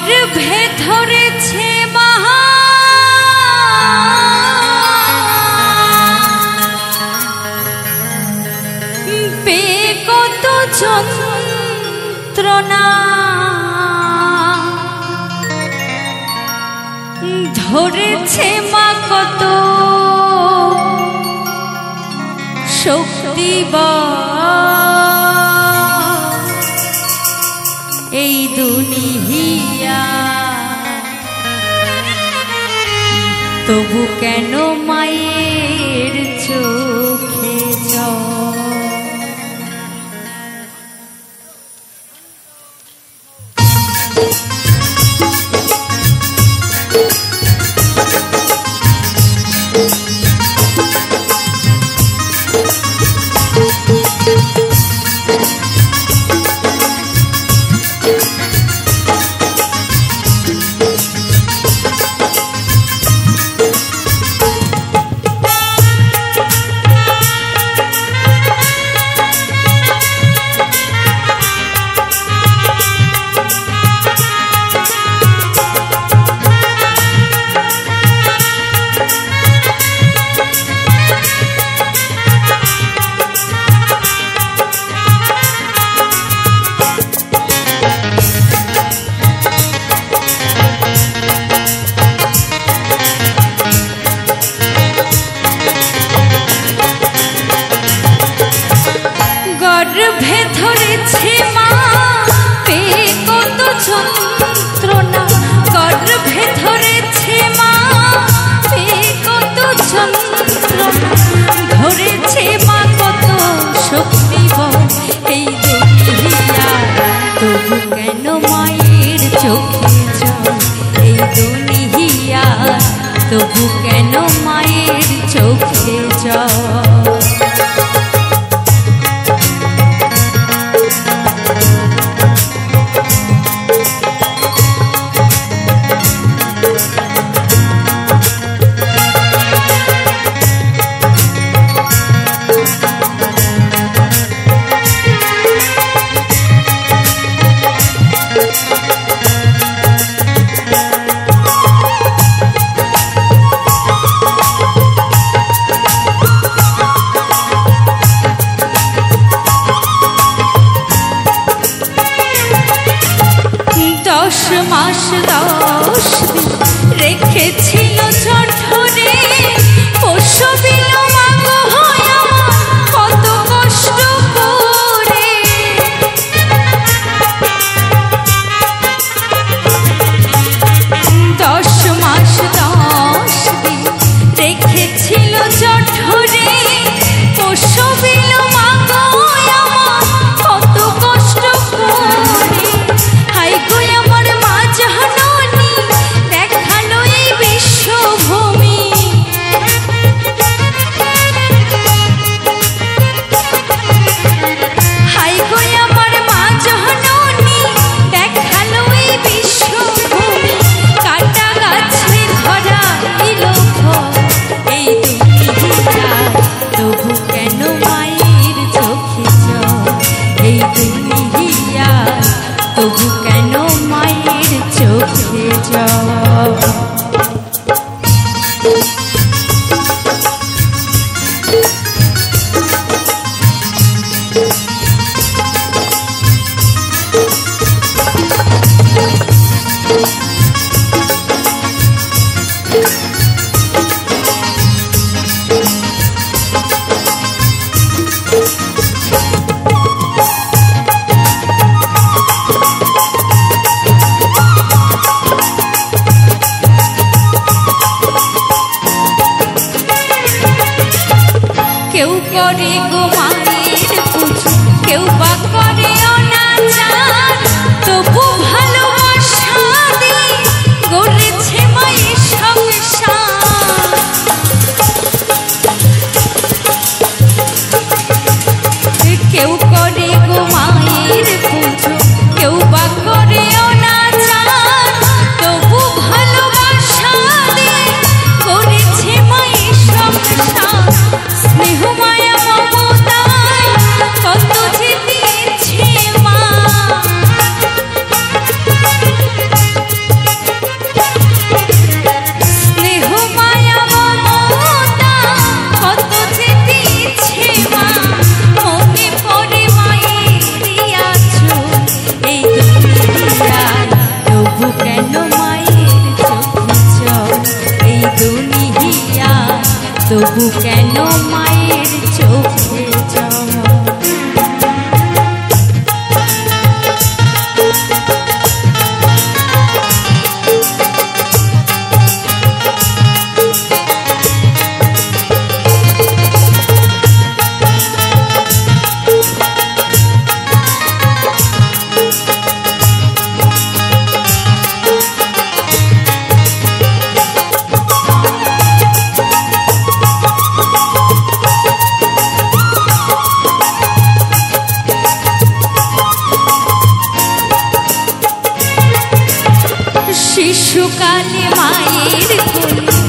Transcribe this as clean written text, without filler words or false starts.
গর্ভে ধরেছে মহা পে কত যন্ত্রণা ধরেছে মা কত শক্তি এই দুনিয়া তবু কেন মায়ের চোখে জল গর্ভে ধরেছে মা পে কত যন্ত্রণা গর্ভে ধরেছে মা পে কত যন্ত্রণা ধরেছে মা কত শক্তি এই দুনিয়া তবু কেন মায়ের চোখে জল এই দুনিয়া তবু কেন মায়ের চোখে জল মাস 10 দিন রেখেছিল জঠরে প্রসবিল মা গো আমার কত কষ্ট করে 10 মাস 10 দিন রেখেছিল জঠরে প্রসবিল মা গো আমার কত কষ্ট করে হাই গো আমার মা জাননী দেখালো এই বিশ্বভূমি হাই গো আমার মা জাননী দেখালো এই বিশ্বভূমি কাটা গাছে ধরা এলো এই দুনিয়া তবু কেন মায়ের চোখে জল এই দুনিয়া তবু কেন মায়ের চোখে জল কেউ করে গো মায়ের পুজো কেউ বা করে অনাচার তবু ভালোবাসা দিয়ে গড়েছে মায়ের সংসার কেউ করে গো মায়ের পুজো কেউ বা করে অনাচার তবু ভালোবাসা দিয়ে গড়েছে মায়ের সংসার স্নেহ মায়া মমতা তবু কেন মায়ের চোখে জল। শিশুকালে মায়ের কোলে